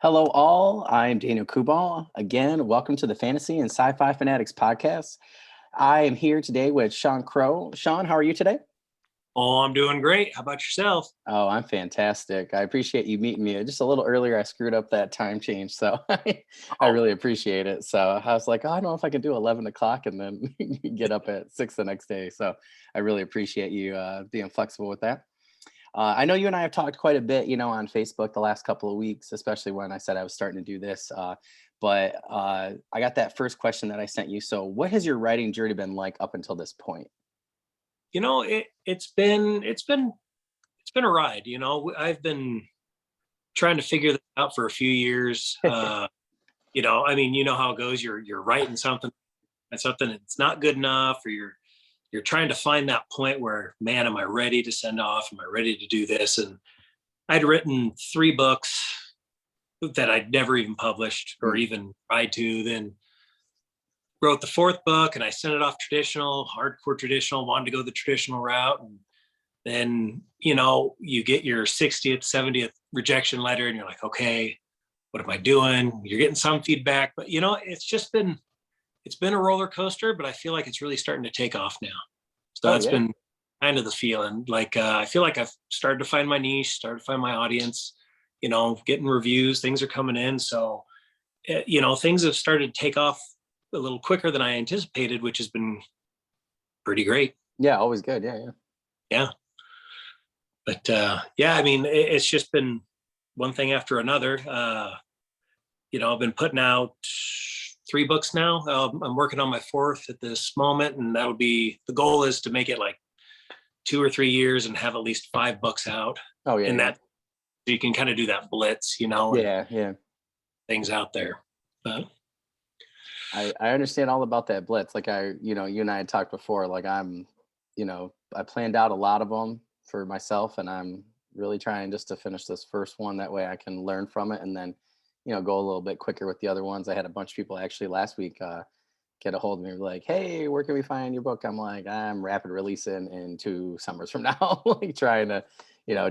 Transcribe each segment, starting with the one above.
Hello, all. I'm Daniel Coolbaugh. Again, welcome to the Fantasy and Sci-Fi Fanatics podcast. I am here today with Sean Crow. Sean, how are you today? Oh, I'm doing great. How about yourself? Oh, I'm fantastic. I appreciate you meeting me. Just a little earlier, I screwed up that time change, so I Oh, really appreciate it. So I was like, oh, I don't know if I can do 11 o'clock and then get up at 6 the next day. So I really appreciate you being flexible with that. I know you and I have talked quite a bit, on Facebook the last couple of weeks, especially when I said I was starting to do this. But I got that first question that I sent you. So, what has your writing journey been like up until this point? it's been a ride. I've been trying to figure this out for a few years. You know how it goes. You're writing something and something it's not good enough, or you're trying to find that point where, man, am I ready to send off? Am I ready to do this? And I'd written 3 books that I'd never even published or Mm. even tried to. Then wrote the 4th book, and I sent it off hardcore traditional, wanted to go the traditional route. And then, you get your 60th, 70th rejection letter, and you're like, okay, what am I doing? You're getting some feedback, but it's been a roller coaster, but I feel like it's really starting to take off now. So Oh that's yeah, been kind of the feeling. Like, I feel like I've started to find my niche, started to find my audience, getting reviews, things are coming in. So, things have started to take off a little quicker than I anticipated, which has been pretty great. yeah, always good. Yeah, yeah. Yeah. But yeah, I mean, it's just been one thing after another. I've been putting out 3 books now. I'm working on my 4th at this moment, and the goal is to make it like 2 or 3 years and have at least 5 books out. Oh yeah, And yeah, that so you can kind of do that blitz, and yeah, yeah. things out there. But I understand all about that blitz. Like you and I had talked before. Like I planned out a lot of them for myself, and I'm really trying just to finish this first one. That way, I can learn from it, and then, go a little bit quicker with the other ones. I had a bunch of people actually last week get a hold of me like, "Hey, where can we find your book?" I'm like, I'm rapid releasing in 2 summers from now, like trying to,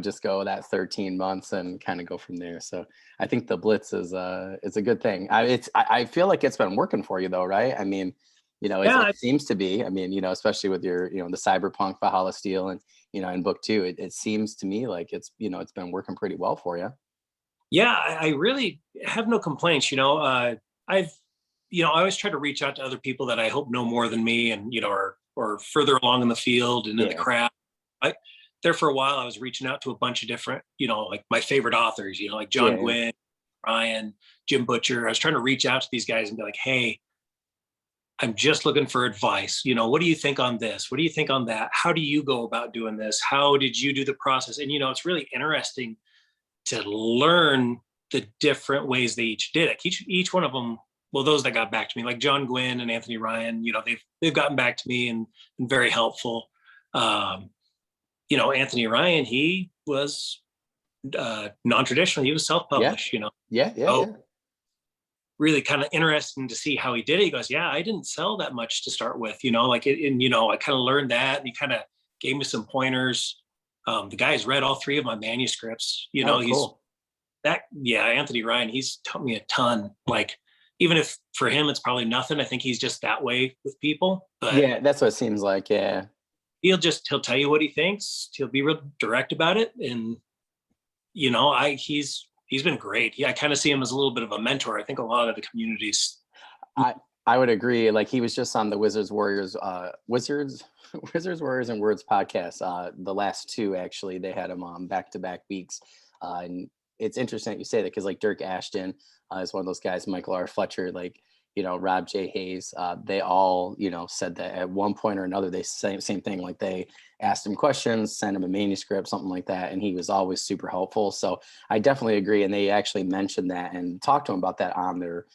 just go that 13 months and kind of go from there. So I think the blitz is a good thing. I feel like it's been working for you though, right? I mean, yeah, it seems to be. I mean, especially with your, the cyberpunk Valhalla Steel and in book 2, it seems to me like it's been working pretty well for you. yeah, I really have no complaints. I've, I always try to reach out to other people that I hope know more than me, and or further along in the field and in the Yeah, craft. I There for a while, I was reaching out to a bunch of different, like my favorite authors, like yeah, John yeah. Gwynn, Ryan, Jim Butcher. I was trying to reach out to these guys and be like, hey, I'm just looking for advice. What do you think on this? What do you think on that? How do you go about doing this? How did you do the process? And it's really interesting to learn the different ways they each did it. Each one of them, well, those that got back to me, like John Gwynn and Anthony Ryan, they've gotten back to me and been very helpful. Um, Anthony Ryan, he was non-traditional. He was Yeah, self-published. yeah, yeah, So yeah. really kind of interesting to see how he did it. He goes, yeah, I didn't sell that much to start with, like it, and I kind of learned that, and he kind of gave me some pointers. The guy's read all 3 of my manuscripts. Oh, He's cool. that, yeah, Anthony Ryan, he's taught me a ton. Like, even if for him it's probably nothing, I think he's just that way with people. But Yeah, that's what it seems like. Yeah. he'll tell you what he thinks. He'll be real direct about it, and he's been great. I kind of see him as a little bit of a mentor. I think a lot of the communities. I I would agree. Like he was just on the Wizards Warriors and Words podcast. The last 2 actually, they had him on back to back weeks. And it's interesting that you say that because like Dirk Ashton is one of those guys, Michael R. Fletcher, like Rob J. Hayes. They all said that at one point or another they same thing. Like they asked him questions, sent him a manuscript, something like that, and he was always super helpful. So I definitely agree. And they actually mentioned that and talked to him about that on their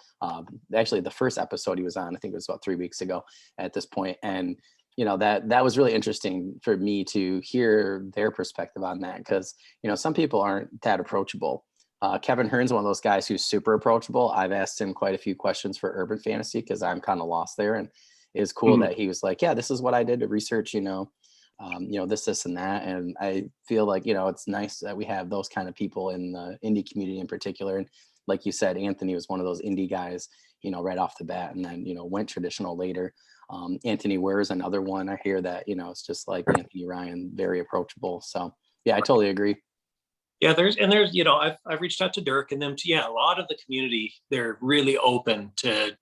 actually the first episode he was on. I think it was about 3 weeks ago at this point, and that was really interesting for me to hear their perspective on that because some people aren't that approachable. Kevin Hearn's one of those guys who's super approachable. I've asked him quite a few questions for urban fantasy because I'm kind of lost there, and it's cool Mhm. that he was like, yeah, this is what I did to research this and that. And I feel like it's nice that we have those kind of people in the indie community in particular. And like you said, Anthony was one of those indie guys, right off the bat, and then, went traditional later. Anthony Ware is another one. I hear that, it's just like Anthony Ryan, very approachable. So yeah, I totally agree. Yeah, there's I've reached out to Dirk and them too. Yeah, a lot of the community, they're really open to,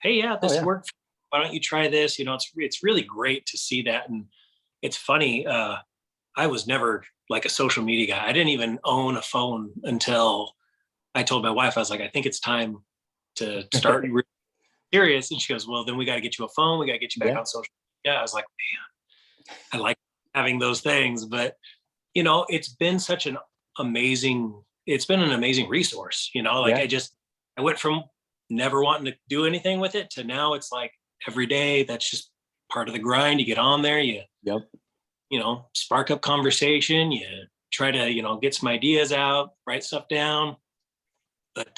hey, yeah, Oh this yeah. worked. Why don't you try this? It's really great to see that. And it's funny, I was never like a social media guy. I didn't even own a phone until I told my wife, I was like, I think it's time to start really serious. And she goes, well, then we got to get you a phone. We got to get you back Yeah. on social media. I was like, man, I like having those things, but it's been such an it's been an amazing resource, like Yeah. I went from never wanting to do anything with it to now it's like every day, that's just part of the grind. You get on there, Yep. spark up conversation, you try to, get some ideas out, write stuff down. But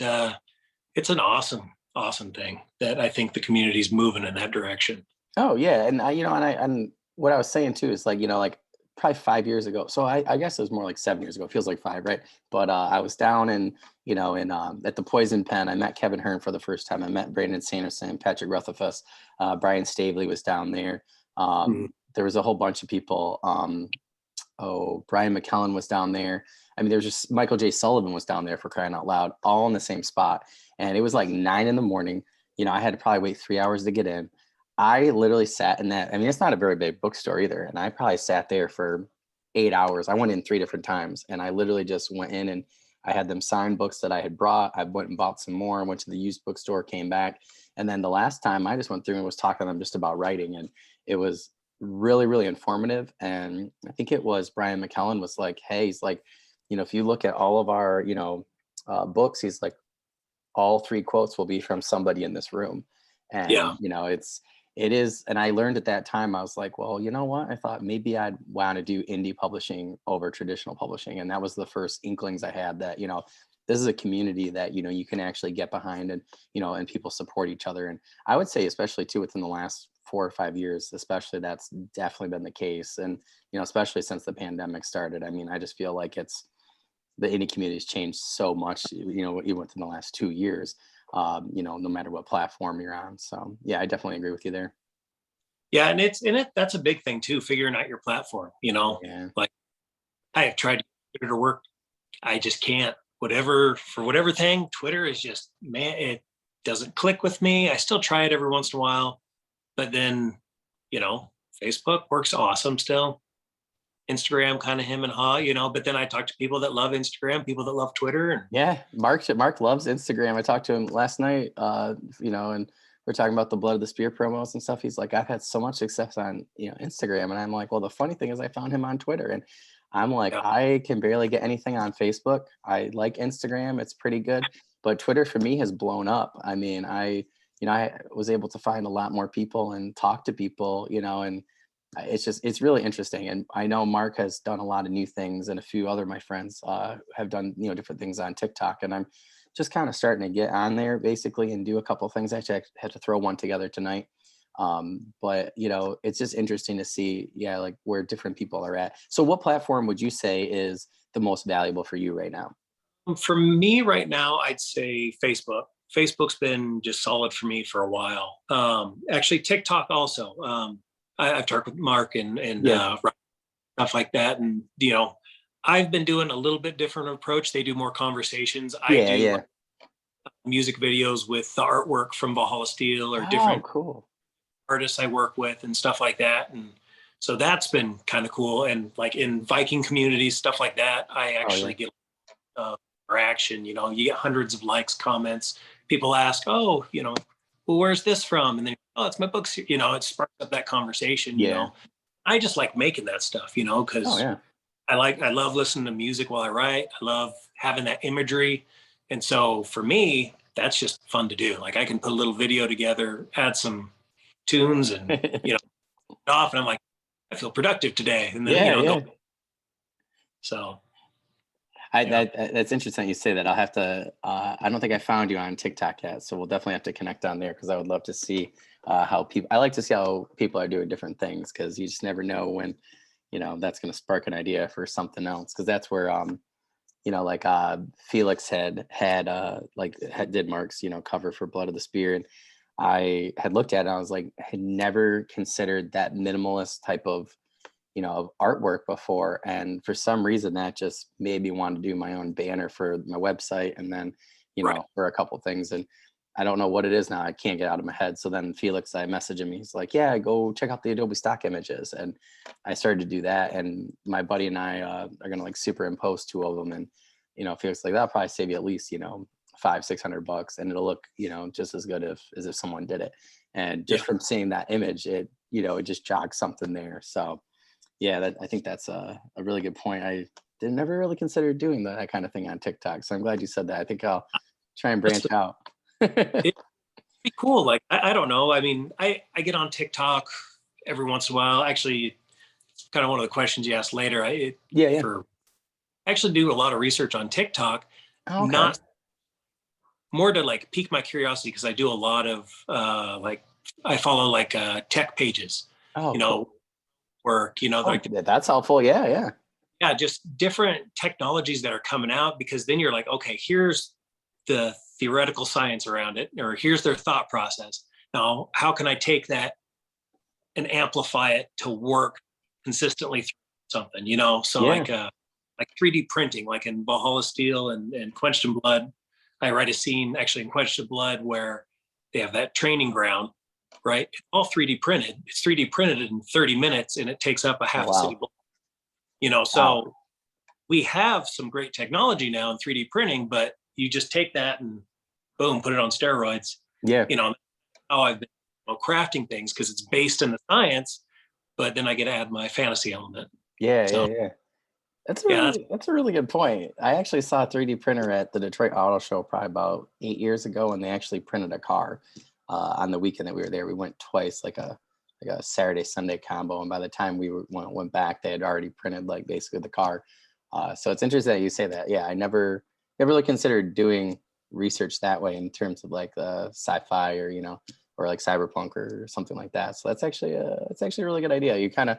it's an awesome thing that I think the community's moving in that direction. Oh yeah, and and what I was saying too is like, like probably 5 years ago. So I guess it was more like 7 years ago. It feels like five, right? But I was down in, at the Poison Pen. I met Kevin Hearn for the first time. I met Brandon Sanderson, Patrick Rutherfus, Brian Stavely was down there. Mhm. There was a whole bunch of people. Brian McKellen was down there. I mean, there's just Michael J. Sullivan was down there, for crying out loud, all in the same spot. And it was like 9 a.m. I had to probably wait 3 hours to get in. I literally sat in that. I mean, it's not a very big bookstore either. And I probably sat there for 8 hours. I went in 3 different times, and I literally just went in and I had them sign books that I had brought. I went and bought some more, went to the used bookstore, came back. And then the last time I just went through and was talking to them just about writing. And it was really, really informative. And I think it was Brian McKellen was like, hey, he's like, if you look at all of our, books, he's like, all three quotes will be from somebody in this room. Yeah. And, it is. And I learned at that time, I was like, well, you know what? I thought maybe I'd want to do indie publishing over traditional publishing. And that was the first inklings I had that, this is a community that, you can actually get behind, and, and people support each other. And I would say, especially too, within the last 4 or 5 years, especially, that's definitely been the case. And, especially since the pandemic started, I mean, I just feel like the indie community has changed so much, even within the last 2 years, no matter what platform you're on. So yeah, I definitely agree with you there. Yeah. And that's a big thing too, figuring out your platform, Yeah. like I have tried to get it to work. I just can't, for whatever thing, Twitter is just, man, it doesn't click with me. I still try it every once in a while, but then, Facebook works awesome still. Instagram kind of him and haw, but then I talk to people that love Instagram, people that love Twitter. And Yeah. Mark loves Instagram. I talked to him last night, and we're talking about the Blood of the Spear promos and stuff. He's like, I've had so much success on, Instagram. And I'm like, well, the funny thing is I found him on Twitter. And I'm like, yeah, I can barely get anything on Facebook. I like Instagram. It's pretty good. But Twitter for me has blown up. I mean, I was able to find a lot more people and talk to people, and it's really interesting. And I know Mark has done a lot of new things, and a few other of my friends have done, different things on TikTok. And I'm just kind of starting to get on there basically and do a couple of things. Actually, I had to throw one together tonight. But it's just interesting to see, yeah, like where different people are at. So what platform would you say is the most valuable for you right now? for me right now, I'd say Facebook. Facebook's been just solid for me for a while. Actually, TikTok also. I've talked with Mark and Yeah. stuff like that, and I've been doing a little bit different approach. They do more conversations. I Yeah. do Yeah. like music videos with the artwork from Valhalla Steel or Oh, different cool. artists I work with and stuff like that. And so that's been kind of cool. And like in Viking communities, stuff like that, I Oh yeah. actually get interaction. You get hundreds of likes, comments. People ask, "Oh, well, where's this from?" And then, "Oh, it's my books." It sparks up that conversation. Yeah. I just like making that stuff. Oh Because yeah. I love listening to music while I write. I love having that imagery, and so for me, that's just fun to do. Like I can put a little video together, add some tunes, and off, and I'm like, I feel productive today, and then Yeah. Yeah. so I yeah. that's interesting you say that. I'll have to. I don't think I found you on TikTok yet, so we'll definitely have to connect on there because I would love to see how people. I like to see how people are doing different things because you just never know when, that's going to spark an idea for something else. Because that's where like Felix did Mark's, cover for Blood of the Spear. And I had looked at it and I was like, I had never considered that minimalist type of, of artwork before. And for some reason that just made me want to do my own banner for my website. And then, Right. for a couple things. And I don't know what it is now. I can't get out of my head. So then Felix, I messaged him. He's like, yeah, go check out the Adobe stock images. And I started to do that. And my buddy and I are going to like superimpose 2 of them. And, Felix like, that'll probably save you at least, $500-600, and it'll look, just as good as if someone did it. And just from seeing that image, it just jogs something there. So yeah, I think that's a really good point. I didn't never really consider doing that kind of thing on TikTok. So I'm glad you said that. I think I'll try and branch out. It'd be cool. Like, I don't know. I mean, I get on TikTok every once in a while. Actually, it's kind of one of the questions you asked later. I actually do a lot of research on TikTok, not more to like pique my curiosity, because I do a lot of I follow like tech pages, Cool. work, That's helpful. Yeah. Just different technologies that are coming out, because then you're like, okay, here's the theoretical science around it, or here's their thought process. Now, how can I take that and amplify it to work consistently through something, So like 3D printing, like in Valhalla Steel and Quenched in Blood. I write a scene actually in Quenched in Blood where they have that training ground, right? All 3D printed. It's 3D printed in 30 minutes and it takes up a half a city block. So we have some great technology now in 3D printing, but you just take that and boom, put it on steroids. Yeah. How I've been crafting things, because it's based in the science, but then I get to add my fantasy element. Yeah. That's a really good point. I actually saw a 3D printer at the Detroit Auto Show probably about 8 years ago, and they actually printed a car on the weekend that we were there. We went twice, like a Saturday Sunday combo, and by the time we went back, they had already printed like basically the car. So it's interesting that you say that. Yeah, I never really considered doing research that way in terms of like the sci-fi or or like cyberpunk or something like that. So that's actually a really good idea. You kind of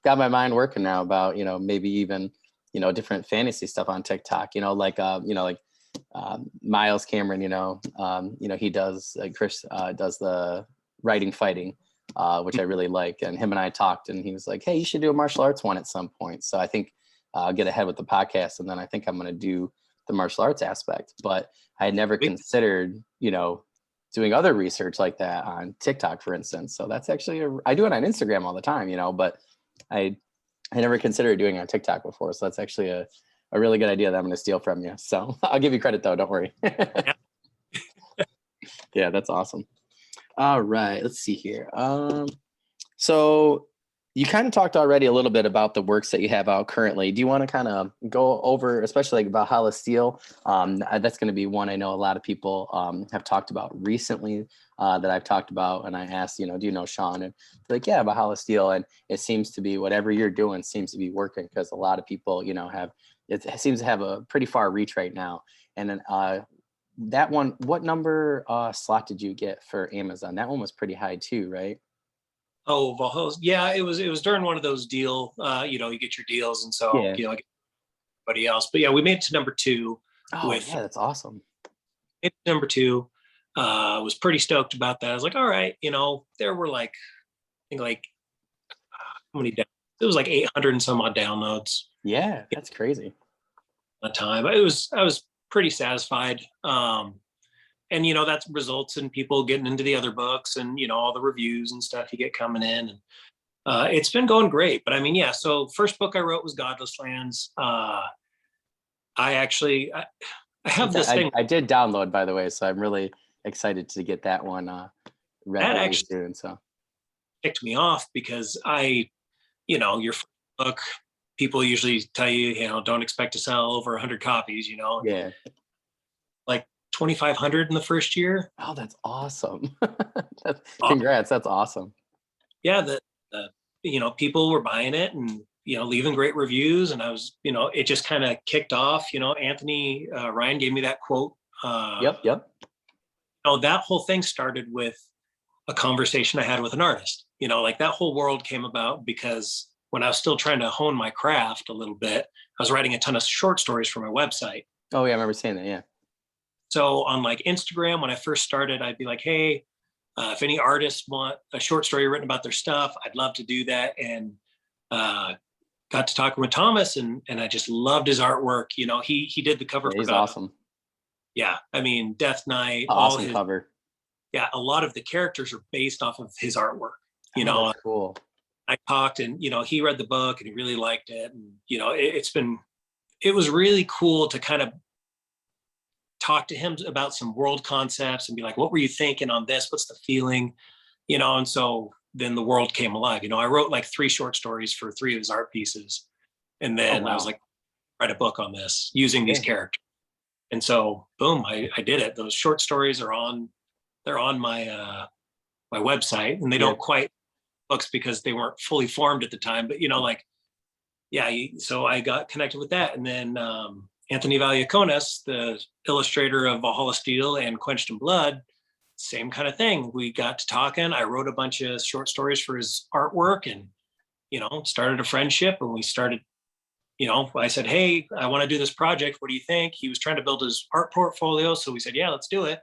got my mind working now about maybe even different fantasy stuff on TikTok. Miles Cameron. He does Chris does the writing fighting, which I really like. And him and I talked, and he was like, "Hey, you should do a martial arts one at some point." So I think I'll get ahead with the podcast, and then I think I'm going to do the martial arts aspect. But I had never considered, doing other research like that on TikTok, for instance. So that's actually I do it on Instagram all the time, but I never considered doing it on TikTok before. So that's actually a really good idea that I'm going to steal from you. So I'll give you credit though. Don't worry. Yeah, that's awesome. All right, let's see here. So you kind of talked already a little bit about the works that you have out currently. Do you want to kind of go over, especially like Valhalla Steel? That's going to be one I know a lot of people have talked about recently that I've talked about. And I asked, do you know Sean? And they're like, yeah, Valhalla Steel. And it seems to be whatever you're doing seems to be working, because a lot of people, it seems to have a pretty far reach right now. And then that one, what number slot did you get for Amazon? That one was pretty high too, right? Oh, Valhalla. Yeah, it was during one of those deal, you get your deals. And so, Yeah. like everybody else, but yeah, we made it to number 2 yeah, that's awesome. Number 2. Was pretty stoked about that. I was like, all right, there were like, I think like how many down? It was like 800 and some odd downloads. Yeah, that's crazy. A time. I was pretty satisfied. And that results in people getting into the other books, and all the reviews and stuff you get coming in, and it's been going great. But I mean, yeah. So first book I wrote was Godless Lands. I have this thing. I did download, by the way, so I'm really excited to get that one read That really actually soon. So kicked me off, because your first book, people usually tell you, don't expect to sell over 100 copies. Yeah. Like 2,500 in the first year. Oh, that's awesome. Congrats. That's awesome. Yeah. The people were buying it and, leaving great reviews. And I was, it just kind of kicked off. Anthony Ryan gave me that quote. Yep. That whole thing started with a conversation I had with an artist. Like that whole world came about because when I was still trying to hone my craft a little bit, I was writing a ton of short stories for my website. Oh yeah, I remember saying that. Yeah. So on like Instagram, when I first started, I'd be like, hey, if any artists want a short story written about their stuff, I'd love to do that. And got to talking with Thomas, and I just loved his artwork. You know, he did the cover Yeah, for he's God. awesome. Yeah, I mean, Death Knight, all Awesome his, cover. yeah, a lot of the characters are based off of his artwork. You Oh, know, that's cool. I talked, and he read the book and he really liked it, and it was really cool to kind of talk to him about some world concepts and be like, what were you thinking on this? What's the feeling? And so then the world came alive. I wrote like 3 short stories for 3 of his art pieces. And Oh then I was wow. like, write a book on this using these Yeah. characters. And so boom, I did it. Those short stories they're on my website, and they Yeah. don't quite books because they weren't fully formed at the time, but like, yeah, so I got connected with that. And then Anthony Valiakonis, the illustrator of Valhalla Steel and Quenched in Blood, same kind of thing. We got to talking. I wrote a bunch of short stories for his artwork, and started a friendship. And we started, I said, hey, I want to do this project. What do you think? He was trying to build his art portfolio, so we said, yeah, let's do it.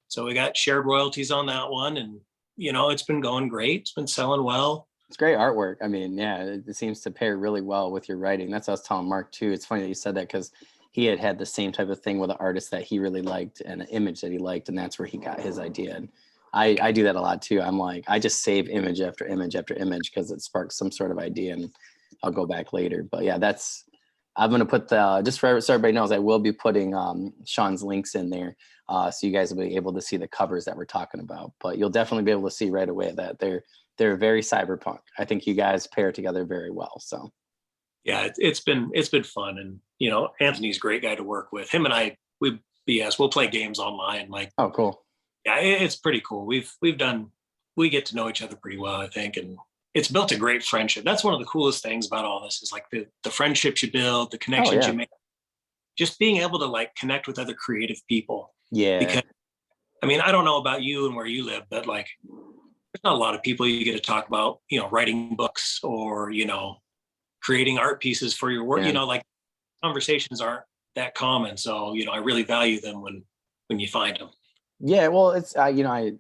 So we got shared royalties on that one, and it's been going great. It's been selling well. It's great artwork. I mean, yeah, it seems to pair really well with your writing. That's what I was telling Mark too. It's funny that you said that because he had the same type of thing with an artist that he really liked and an image that he liked, and that's where he got his idea. And I do that a lot too. I'm like, I just save image after image after image because it sparks some sort of idea, and I'll go back later. But yeah, I'm gonna put just so everybody knows, I will be putting Sean's links in there, so you guys will be able to see the covers that we're talking about. But you'll definitely be able to see right away that they're very cyberpunk. I think you guys pair together very well. So yeah, it's been fun. And Anthony's a great guy to work with. Him and I, we'll play games online. Like, oh cool. yeah, it's pretty cool. We get to know each other pretty well, I think, and it's built a great friendship. That's one of the coolest things about all this is like the friendships you build, the Oh connections yeah. you make, just being able to like connect with other creative people. Yeah. Because I mean, I don't know about you and where you live, but like there's not a lot of people you get to talk about, writing books or, creating art pieces for your work. Yeah. Like conversations aren't that common. So, I really value them when you find them. Yeah, well, it's I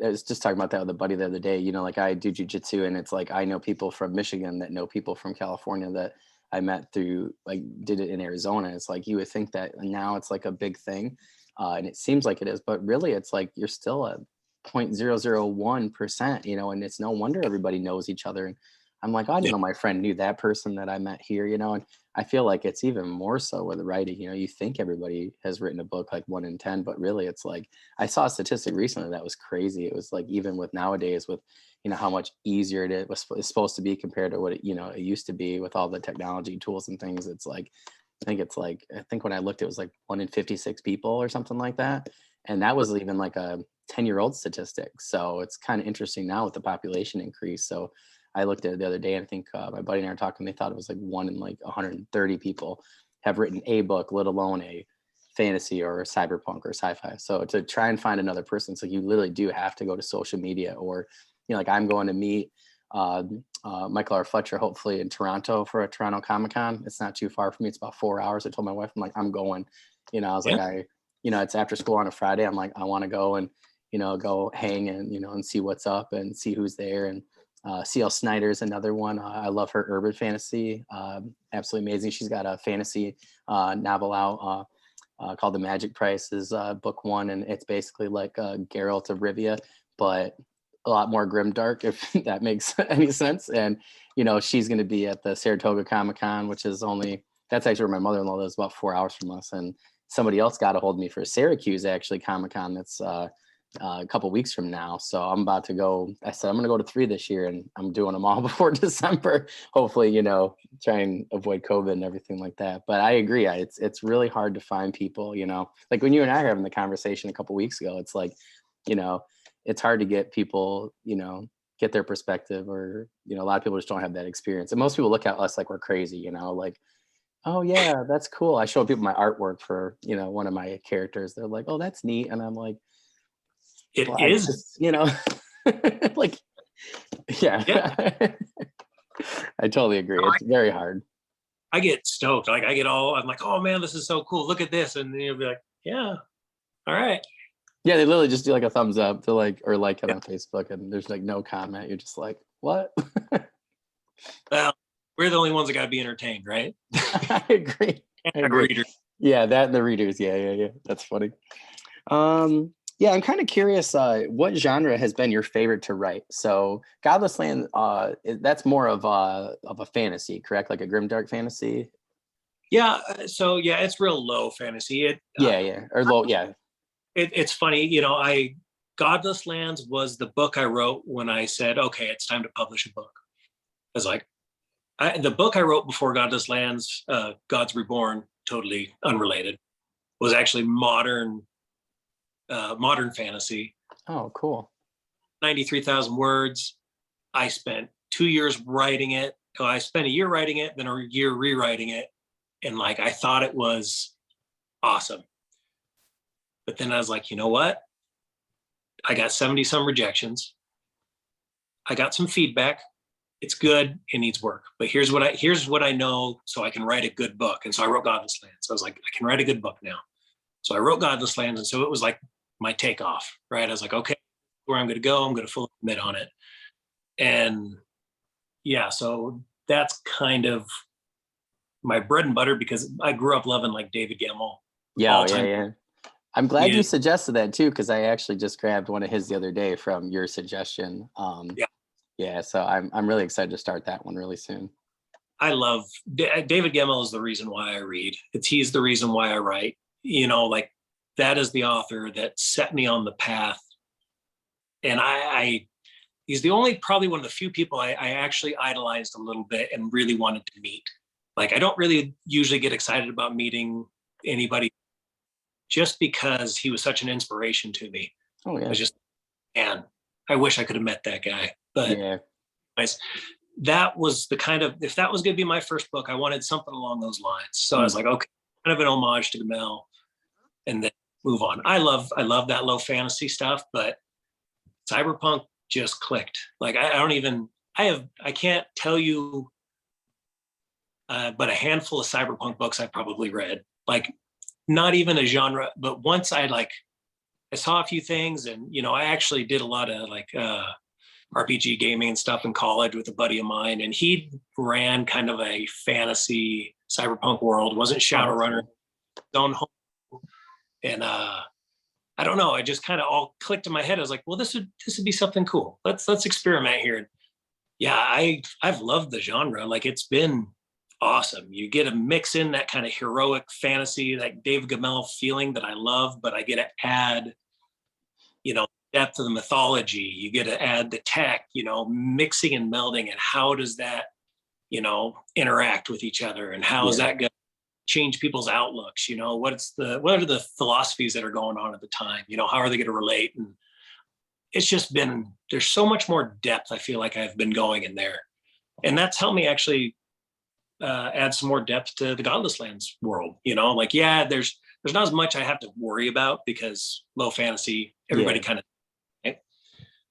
was just talking about that with a buddy the other day. Like I do jujitsu, and it's like I know people from Michigan that know people from California that I met through like did it in Arizona. It's like you would think that now it's like a big thing, and it seems like it is, but really it's like you're still at 0.001%, and it's no wonder everybody knows each other. And I'm like, I didn't Yeah. know my friend knew that person that I met here, and I feel like it's even more so with writing. You think everybody has written a book like 1 in 10, but really it's like I saw a statistic recently that was crazy. It was like even with nowadays with how much easier it's supposed to be compared to what it used to be with all the technology tools and things. It's like I think when I looked it was like 1 in 56 people or something like that. And that was even like a 10-year-old statistic. So it's kind of interesting now with the population increase. So I looked at it the other day, and I think my buddy and I were talking. They thought it was like 1 in like 130 people have written a book, let alone a fantasy or a cyberpunk or sci-fi. So to try and find another person, so you literally do have to go to social media, or like I'm going to meet Michael R. Fletcher hopefully in Toronto for a Toronto Comic-Con. It's not too far from me. It's about 4 hours. I told my wife, I'm like, I'm going. I was Yeah. like, it's after school on a Friday. I'm like, I want to go and go hang and and see what's up and see who's there. And C.L. Snyder's another one. I love her urban fantasy. Absolutely amazing. She's got a fantasy novel out called The Magic Price is book 1. And it's basically like Geralt of Rivia, but a lot more grimdark, if that makes any sense. And, she's going to be at the Saratoga Comic-Con, which is that's actually where my mother-in-law lives, about 4 hours from us. And somebody else got a hold of me for Syracuse, actually, Comic-Con. That's a couple weeks from now. So I'm about to go. I said, I'm going to go to 3 this year, and I'm doing them all before December. Hopefully, try and avoid COVID and everything like that. But I agree. It's really hard to find people, like when you and I were having the conversation a couple weeks ago, it's like, it's hard to get people, get their perspective, or, a lot of people just don't have that experience. And most people look at us like we're crazy, like, oh yeah, that's cool. I show people my artwork for, one of my characters. They're like, oh, that's neat. And I'm like, It well, is. like, yeah. Yeah. I totally agree. It's very hard. I get stoked. Like I'm like, oh man, this is so cool. Look at this. And then you'll be like, yeah, all right. Yeah, they literally just do like a thumbs up to like, or like it Yeah. on Facebook, and there's like no comment. You're just like, what? Well, we're the only ones that got to be entertained, right? I agree. I agree. Reader. Yeah, that and the readers. Yeah. That's funny. Yeah, I'm kind of curious. What genre has been your favorite to write? So, Godless Land. That's more of a fantasy, correct? Like a grimdark fantasy. Yeah. So yeah, it's real low fantasy. Yeah, or low. Yeah. It's funny, Godless Lands was the book I wrote when I said, okay, it's time to publish a book. I was like, the book I wrote before Godless Lands, Gods Reborn, totally unrelated, was actually modern fantasy. Oh, cool. 93,000 words. I spent 2 years writing it. I spent a year writing it, then a year rewriting it. And like, I thought it was awesome. But then I was like, you know what? I got 70 some rejections. I got some feedback. It's good. It needs work. But here's what I know, so I can write a good book. And so I wrote Godless Lands. So I was like, I can write a good book now. So I wrote Godless Lands. And so it was like my takeoff, right? I was like, okay, where I'm going to go, I'm going to fully commit on it. And yeah, so that's kind of my bread and butter, because I grew up loving like David Gemmell. Yeah. I'm glad you suggested that too, because I actually just grabbed one of his the other day from your suggestion. Yeah, so I'm really excited to start that one really soon. I love David Gemmell is the reason why I read. He's the reason why I write. Like that is the author that set me on the path. And he's the only, probably one of the few people I actually idolized a little bit and really wanted to meet. Like I don't really usually get excited about meeting anybody, just because he was such an inspiration to me. Oh yeah. I was just, man, I wish I could have met that guy. But yeah. That was the kind of, if that was going to be my first book, I wanted something along those lines. So I was like, okay, kind of an homage to Gemmell, and then move on. I love that low fantasy stuff, but cyberpunk just clicked. Like I can't tell you, but a handful of cyberpunk books I've probably read. Like not even a genre, but once I saw a few things, and I actually did a lot of like RPG gaming and stuff in college with a buddy of mine, and he ran kind of a fantasy cyberpunk world. Wasn't Shadowrunner, own home, and I don't know. I just kind of all clicked in my head. I was like, well, this would be something cool. Let's experiment here. Yeah, I've loved the genre. Like it's been awesome. You get to mix in that kind of heroic fantasy, that David Gemmell feeling that I love, but I get to add, depth of the mythology. You get to add the tech, mixing and melding, and how does that, interact with each other, and how is that going to change people's outlooks? What are the philosophies that are going on at the time? How are they going to relate? And it's just been, there's so much more depth. I feel like I've been going in there, and that's helped me actually add some more depth to the Godless Lands world. There's not as much I have to worry about, because low fantasy, everybody kind of,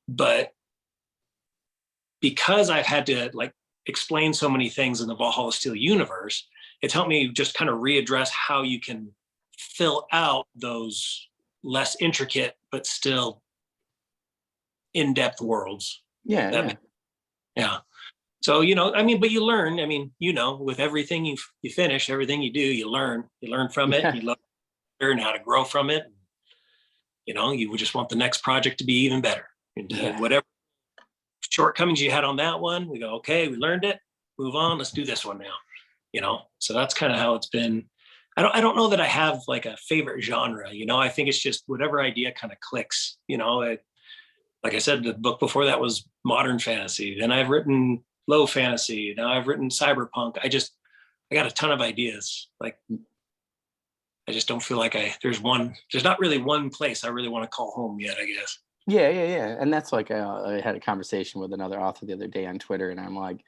but because I've had to explain so many things in the Valhalla Steel universe, it's helped me just kind of readdress how you can fill out those less intricate but still in-depth worlds. Yeah. So, but you learn, with everything you finish, everything you do, you learn from it. You learn how to grow from it. You would just want the next project to be even better. And whatever shortcomings you had on that one, we go, okay, we learned it, move on, let's do this one now. So that's kind of how it's been. I don't know that I have like a favorite genre. I think it's just whatever idea kind of clicks. Like I said, the book before that was modern fantasy. Then I've written low fantasy. Now I've written cyberpunk. I got a ton of ideas. Like, I just don't feel like there's not really one place I really want to call home yet, I guess. Yeah. And that's like, I had a conversation with another author the other day on Twitter, and I'm like,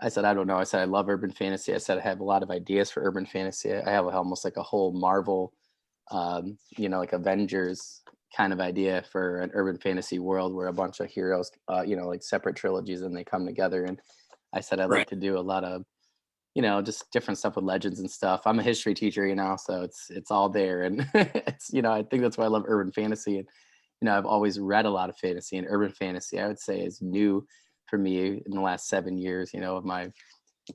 I said, I don't know. I said, I love urban fantasy. I said, I have a lot of ideas for urban fantasy. I have almost like a whole Marvel, like Avengers kind of idea for an urban fantasy world where a bunch of heroes, like separate trilogies, and they come together. And I said I'd Right. like to do a lot of, just different stuff with legends and stuff. I'm a history teacher, so it's all there. And it's, I think that's why I love urban fantasy. And, I've always read a lot of fantasy, and urban fantasy, I would say, is new for me in the last 7 years, of my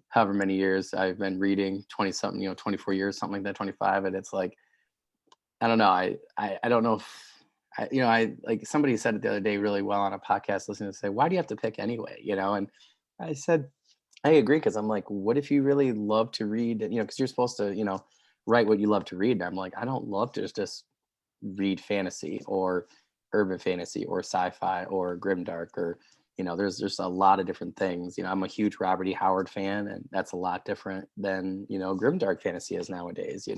however many years I've been reading, 20 something, 24 years, something like that, 25. And it's like, I don't know. I don't know if I like somebody said it the other day really well on a podcast listening to say, why do you have to pick anyway? And I said, I agree. Cause I'm like, what if you really love to read, cause you're supposed to, write what you love to read. And I'm like, I don't love to just read fantasy or urban fantasy or sci-fi or grimdark or, there's just a lot of different things. I'm a huge Robert E. Howard fan, and that's a lot different than, grimdark fantasy is nowadays,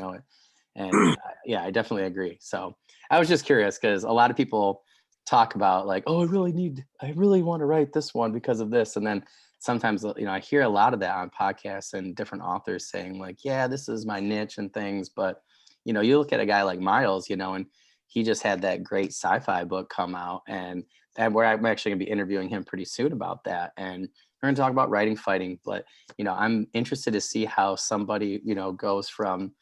and yeah, I definitely agree. So I was just curious because a lot of people talk about like, oh, I really want to write this one because of this. And then sometimes, I hear a lot of that on podcasts and different authors saying like, yeah, this is my niche and things. But, you look at a guy like Miles, and he just had that great sci-fi book come out, and where I'm actually gonna be interviewing him pretty soon about that. And we're gonna talk about writing, fighting, but, I'm interested to see how somebody, goes from,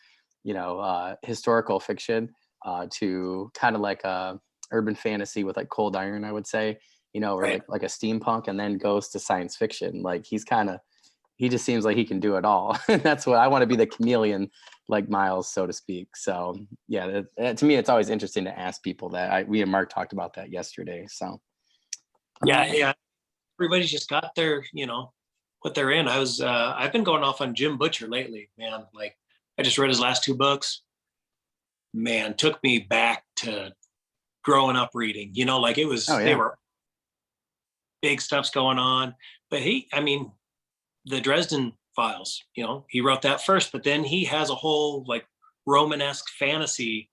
historical fiction to kind of like a urban fantasy with like Cold Iron, I would say, or Right. like a steampunk, and then goes to science fiction. Like he just seems like he can do it all. That's what I want to be, the chameleon, like Miles, so to speak. So yeah, to me, it's always interesting to ask people that. We and Mark talked about that yesterday. So Yeah. um, Yeah. Everybody's just got their, what they're in. I've been going off on Jim Butcher lately, man. Like I just read his last two books. Man, took me back to growing up reading, like oh they yeah, were big stuff's going on. But the Dresden Files, he wrote that first, but then he has a whole like Romanesque fantasy.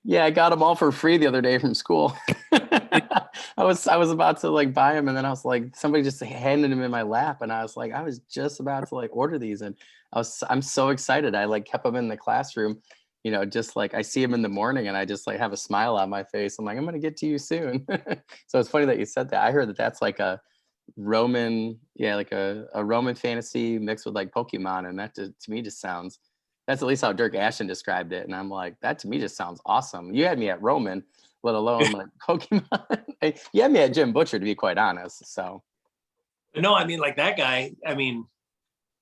yeah, I got them all for free the other day from school. I was about to like buy them, and then I was like, somebody just handed them in my lap, and I was like, I was just about to like order these, and I'm so excited. I like kept them in the classroom, just like I see them in the morning, and I just like have a smile on my face. I'm like, I'm gonna get to you soon. So it's funny that you said that. I heard that that's like a Roman, yeah, like a Roman fantasy mixed with like Pokemon, and that to me just sounds. That's at least how Dirk Ashton described it, and I'm like, that to me just sounds awesome. You had me at Roman, let alone like Pokemon. You had me at Jim Butcher, to be quite honest. So No, I mean like that guy. I mean,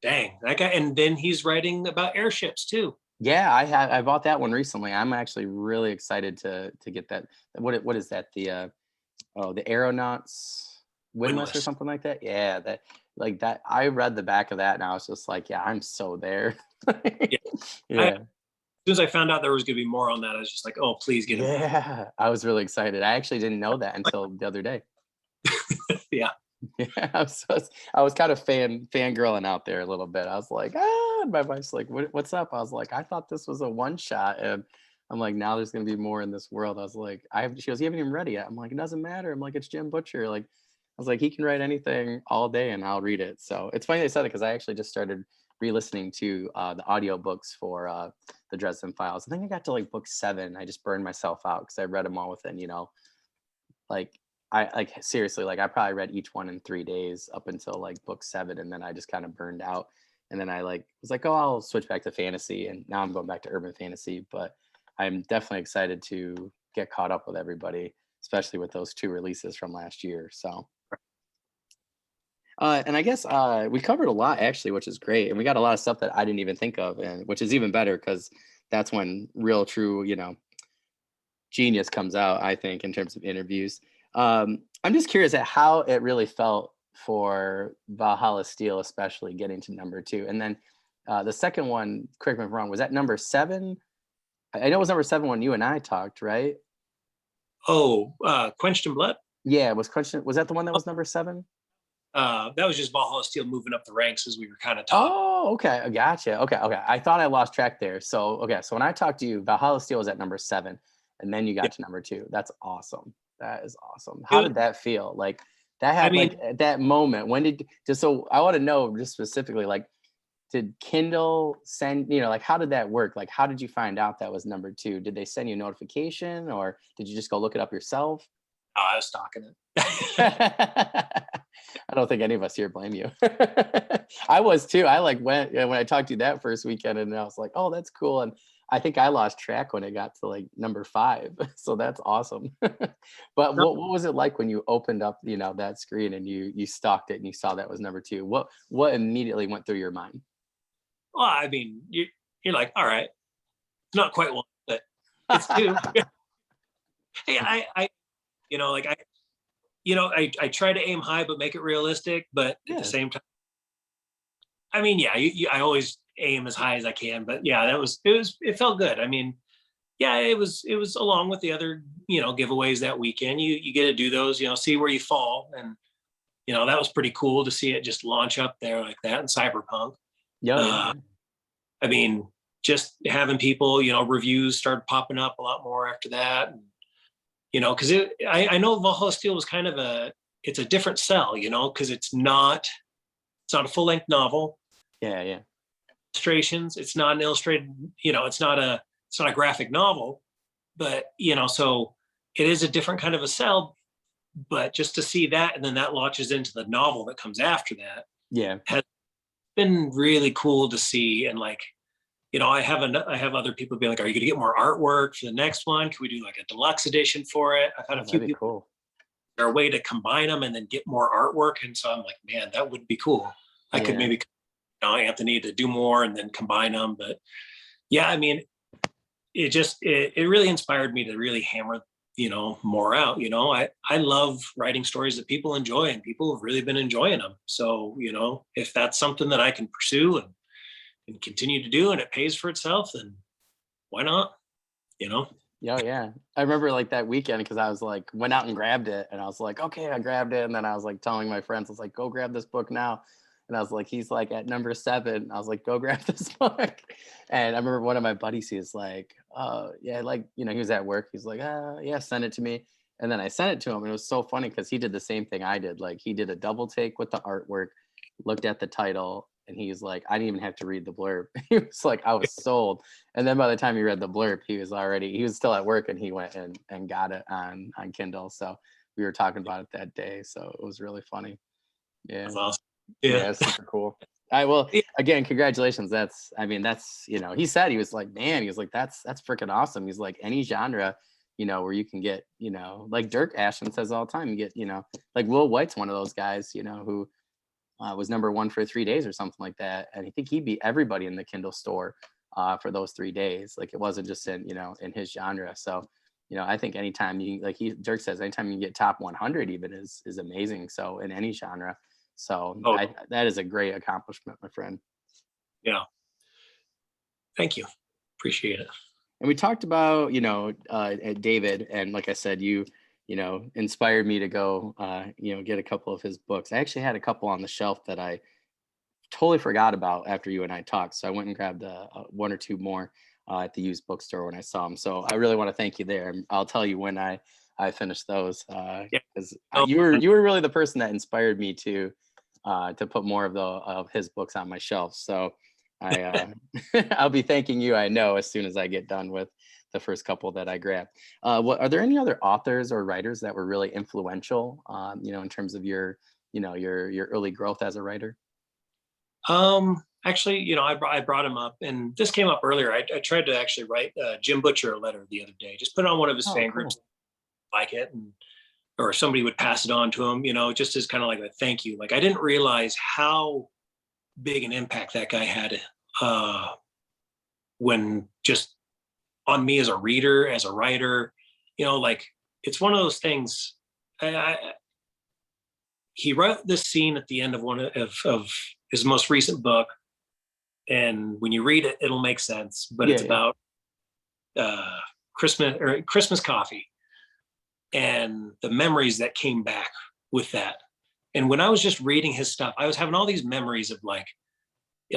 dang, that guy. And then he's writing about airships too. yeah, I bought that one recently. I'm actually really excited to get that. What is that? The Aeronauts Windless or Winless. something like that. Yeah, that like that. I read the back of that, and I was just like, yeah, I'm so there. Yeah. As Yeah. soon as I found out there was going to be more on that, I was just like, oh, please get him. Yeah, I was really excited. I actually didn't know that until the other day. Yeah. Yeah, I was kind of fangirling out there a little bit. I was like, and my wife's like, what's up? I was like, I thought this was a one shot, and I'm like, now there's gonna be more in this world. I was like, she goes, you haven't even read it yet. I'm like, it doesn't matter. I'm like, it's Jim Butcher. Like, I was like, he can write anything all day, and I'll read it. So it's funny they said it because I actually just started re-listening to the audiobooks for the Dresden Files. I think I got to like book 7. I just burned myself out because I read them all within, like I like seriously, like I probably read each one in 3 days up until like book 7, and then I just kind of burned out. And then I like was like, oh, I'll switch back to fantasy, and now I'm going back to urban fantasy. But I'm definitely excited to get caught up with everybody, especially with those 2 releases from last year. So and I guess we covered a lot actually, which is great, and we got a lot of stuff that I didn't even think of, and which is even better because that's when real, true, genius comes out, I think, in terms of interviews. I'm just curious at how it really felt for Valhalla Steel, especially getting to number 2. And then the second one, correct me if I'm wrong, was that number 7? I know it was number 7 when you and I talked, right? Oh, Quenched in Blood. Yeah, was that the one that was number 7? That was just Valhalla Steel moving up the ranks as we were kind of talking. Oh, okay. I gotcha. Okay. I thought I lost track there. So, okay. So when I talked to you, Valhalla Steel was at number 7, and then you Yeah. got to number 2. That's awesome. That is awesome. How Dude, did that feel? Like that I had mean, like at that moment, when did just so I want to know just specifically, like, did Kindle send, like how did that work? Like how did you find out that was number 2? Did they send you a notification, or did you just go look it up yourself? Oh, I was stalking it. I don't think any of us here blame you. I was too. I like went when I talked to you that first weekend, and I was like, "Oh, that's cool." And I think I lost track when it got to like number 5. So that's awesome. But what was it like when you opened up, that screen and you stalked it and you saw that was number 2? What immediately went through your mind? Well, I mean, you're like, all right, it's not quite one, but it's 2. Hey, like I try to aim high, but make it realistic. But at the Yeah. same time, I mean, yeah, I always aim as high as I can. But yeah, it felt good. I mean, yeah, it was along with the other, giveaways that weekend. You get to do those, see where you fall. And, that was pretty cool to see it just launch up there like that in Cyberpunk. Yeah, yeah, Uh, I mean, just having people, reviews started popping up a lot more after that. And, because I know Valhalla Steel was kind of it's a different sell, because it's not a full length novel. yeah, yeah. Illustrations, it's not an illustrated, it's not a graphic novel, but so it is a different kind of a sell. But just to see that, and then that launches into the novel that comes after that, Yeah. has been really cool to see. And like, I have other people being like, "Are you going to get more artwork for the next one? Can we do like a deluxe edition for it?" I've had Oh, a few that'd be people. cool. There a way to combine them and then get more artwork? And so I'm like, man, that would be cool. I could Yeah. maybe, Anthony, to do more and then combine them. But yeah, I mean, it really inspired me to really hammer, more out. I love writing stories that people enjoy, and people have really been enjoying them. So, if that's something that I can pursue and continue to do, and it pays for itself, then why not? Yeah, yeah. I remember like that weekend because I was like went out and grabbed it, and I was like, okay, I grabbed it, and then I was like telling my friends, I was like, go grab this book now. And I was like, he's like at number 7. I was like, go grab this book. And I remember one of my buddies, he was like, yeah, like, he was at work. He's like, yeah, send it to me. And then I sent it to him. And it was so funny because he did the same thing I did. Like he did a double take with the artwork, looked at the title, and he's like, I didn't even have to read the blurb. He was like, I was sold. And then by the time he read the blurb, he was still at work, and he went and got it on Kindle. So we were talking about it that day. So it was really funny. Yeah. That's awesome. Yeah, Yeah. it's super cool. I will Yeah. again, congratulations. He said, he was like, man, he was like, that's freaking awesome. He's like, any genre, where you can get, like Dirk Ashton says all the time, you get, like Will White's one of those guys, who was number 1 for 3 days or something like that. And I think he beat everybody in the Kindle store for those 3 days. Like it wasn't just in, in his genre. So, I think anytime Dirk says, anytime you get top 100 even is amazing. So in any genre. So Oh, that is a great accomplishment, my friend. yeah. Thank you. Appreciate it. And we talked about, David, and like I said, you inspired me to go, get a couple of his books. I actually had a couple on the shelf that I totally forgot about after you and I talked. So I went and grabbed 1 or 2 more at the used bookstore when I saw them. So I really want to thank you there. I'll tell you when I finished those because you were really the person that inspired me to put more of his books on my shelf. So I'll be thanking you, I know, as soon as I get done with the first couple that I grabbed. Are there any other authors or writers that were really influential, in terms of your early growth as a writer? Actually, I brought him up, and this came up earlier. I tried to actually write Jim Butcher a letter the other day. Just put it on one of his Oh, fan cool. groups, like it, or somebody would pass it on to him. Just as kind of like a thank you. Like I didn't realize how big an impact that guy had when just on me as a reader, as a writer. Like it's one of those things. He wrote this scene at the end of one of his most recent book, and when you read it, it'll make sense. But it's about Christmas coffee and the memories that came back with that. And when I was just reading his stuff, I was having all these memories of like,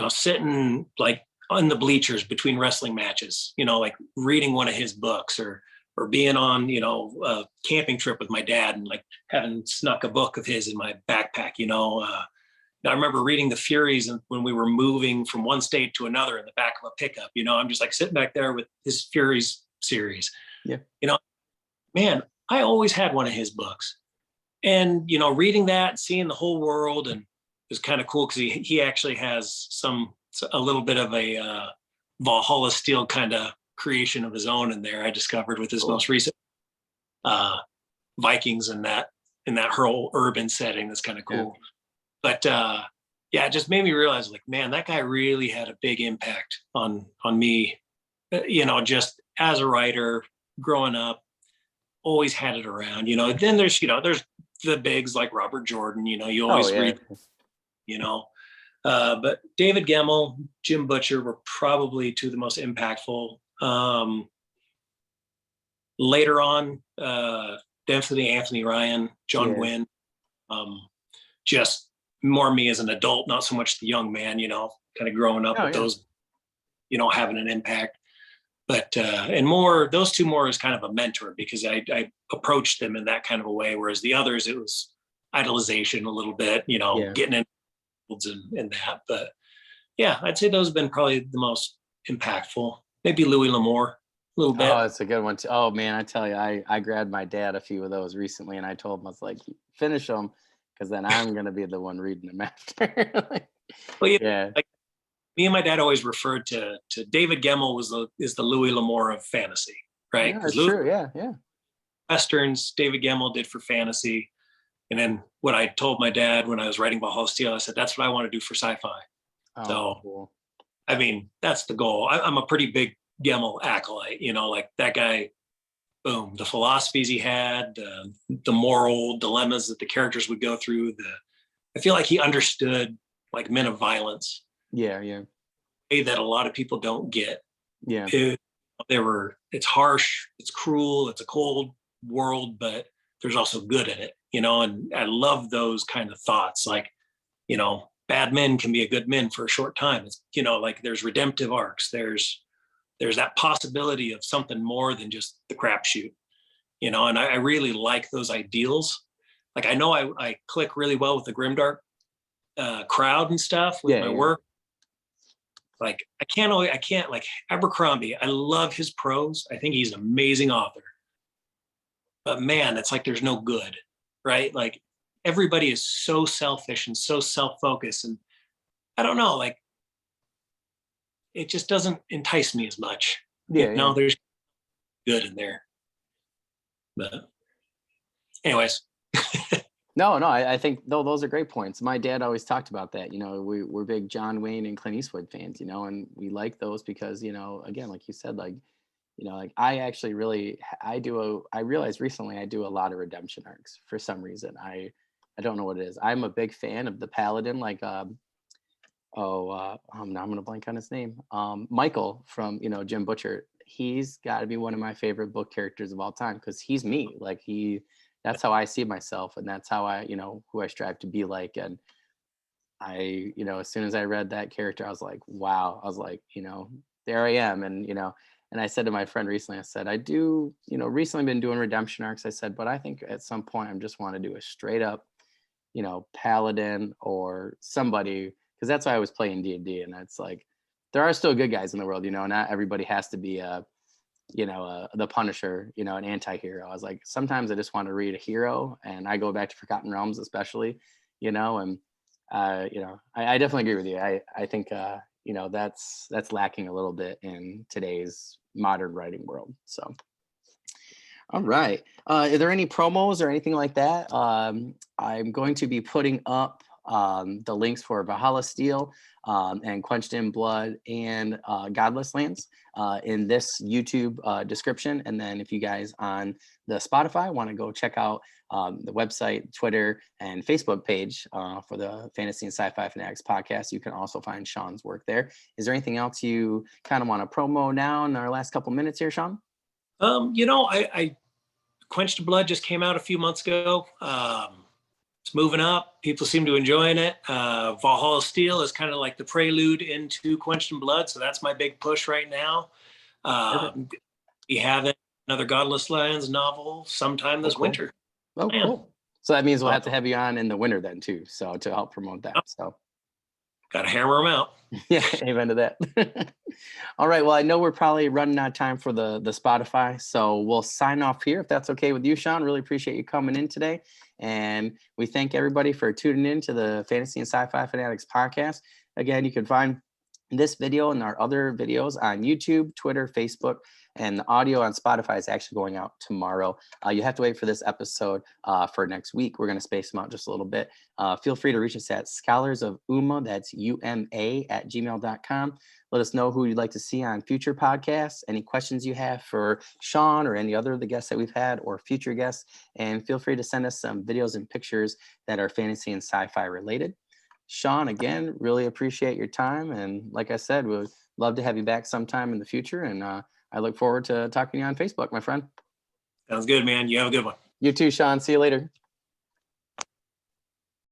sitting like on the bleachers between wrestling matches, like reading one of his books, or being on, a camping trip with my dad and like having snuck a book of his in my backpack. I remember reading the Furies, and when we were moving from one state to another in the back of a pickup, I'm just like sitting back there with his Furies series. Yeah. Man, I always had one of his books. And, you know, reading that, seeing the whole world, and it was kind of cool because he actually has a little bit of a Valhalla Steel kind of creation of his own in there. I discovered with his most recent Vikings in that whole urban setting. That's kind of cool. Yeah. But yeah, it just made me realize, like, man, that guy really had a big impact on me. You know, just as a writer growing up, always had it around. You know, then there's the bigs like Robert Jordan. You know, you always read. You know, but David Gemmell, Jim Butcher were probably two of the most impactful. Later on, Anthony Ryan, John Wynne, just more me as an adult, not so much the young man, you know, kind of growing up with those, you know, having an impact. But and more, those two more as kind of a mentor, because I approached them in that kind of a way, whereas the others, it was idolization a little bit, you know, getting in and that. But yeah, I'd say those have been probably the most impactful. Maybe Louis L'Amour a little bit. Oh, that's a good one too. Oh man, I tell you, I grabbed my dad a few of those recently, and I told him, I was like, finish them, because then I'm gonna be the one reading them after. Well, yeah. Like, me and my dad always referred to David Gemmell is the Louis L'Amour of fantasy, right? Yeah, that's true. Yeah. Westerns, David Gemmell did for fantasy. And then what I told my dad when I was writing Valhalla Steel, I said, that's what I want to do for sci-fi. Oh, so, cool. I mean, that's the goal. I'm a pretty big Gemmell acolyte, you know, like that guy, boom, the philosophies he had, the moral dilemmas that the characters would go through. I feel like he understood like men of violence. Yeah. That a lot of people don't get. Yeah. It's harsh, it's cruel, it's a cold world, but there's also good in it, you know, and I love those kind of thoughts. Like, you know, bad men can be a good men for a short time. It's, you know, like there's redemptive arcs. There's that possibility of something more than just the crapshoot, you know, and I really like those ideals. Like, I know I click really well with the grimdark crowd and stuff with my work. Like, I can't like Abercrombie. I love his prose. I think he's an amazing author. But man, it's like there's no good, right? Like, everybody is so selfish and so self-focused, and I don't know, like, it just doesn't entice me as much. Yeah. No, there's good in there. But anyways. No, I think those are great points. My dad always talked about that. You know, we're big John Wayne and Clint Eastwood fans, you know, and we like those because, you know, again, like you said, like, you know, like I realized recently I do a lot of redemption arcs for some reason. I don't know what it is. I'm a big fan of the Paladin, like now I'm gonna blank on his name. Michael from, you know, Jim Butcher. He's got to be one of my favorite book characters of all time, because he's me. Like, that's how I see myself, and that's how I, you know, who I strive to be like. And I, you know, as soon as I read that character, I was like, wow. I was like, you know, there I am. And, you know, and I said to my friend recently, I said, I do, you know, recently been doing redemption arcs. I said, but I think at some point I just want to do a straight up, you know, Paladin or somebody, because that's why I was playing D&D. And that's like, there are still good guys in the world, you know, not everybody has to be the Punisher, you know, an anti-hero. I was like, sometimes I just want to read a hero, and I go back to Forgotten Realms, especially, you know, and, you know, I definitely agree with you. I think, you know, that's lacking a little bit in today's modern writing world. So, all right. Are there any promos or anything like that? I'm going to be putting up the links for Valhalla Steel and Quenched in Blood and Godless Lands in this YouTube description. And then if you guys on the Spotify want to go check out the website, Twitter, and Facebook page for the Fantasy and Sci-Fi Fanatics podcast, you can also find Sean's work there. Is there anything else you kind of want to promo now in our last couple minutes here, Sean? You know, I Quenched in Blood just came out a few months ago. It's moving up. People seem to enjoying it. Valhalla Steel is kind of like the prelude into Quenched in Blood, so that's my big push right now. We have another Godless Lands novel sometime this winter. Oh, cool. So that means we'll have to have you on in the winter then too, so to help promote that. So Got to hammer them out. Yeah, amen to that. All right. Well, I know we're probably running out of time for the Spotify, so we'll sign off here if that's okay with you, Sean. Really appreciate you coming in today, and we thank everybody for tuning in to the Fantasy and Sci-Fi Fanatics podcast. Again, you can find this video and our other videos on YouTube, Twitter, Facebook, and the audio on Spotify is actually going out tomorrow. You have to wait for this episode for next week. We're going to space them out just a little bit. Feel free to reach us at scholarsofuma, that's UMA, @gmail.com. Let us know who you'd like to see on future podcasts, any questions you have for Sean or any other of the guests that we've had or future guests. And feel free to send us some videos and pictures that are fantasy and sci-fi related. Sean, again, really appreciate your time. And like I said, we'd love to have you back sometime in the future. And I look forward to talking to you on Facebook, my friend. Sounds good, man. You have a good one. You too, Sean. See you later.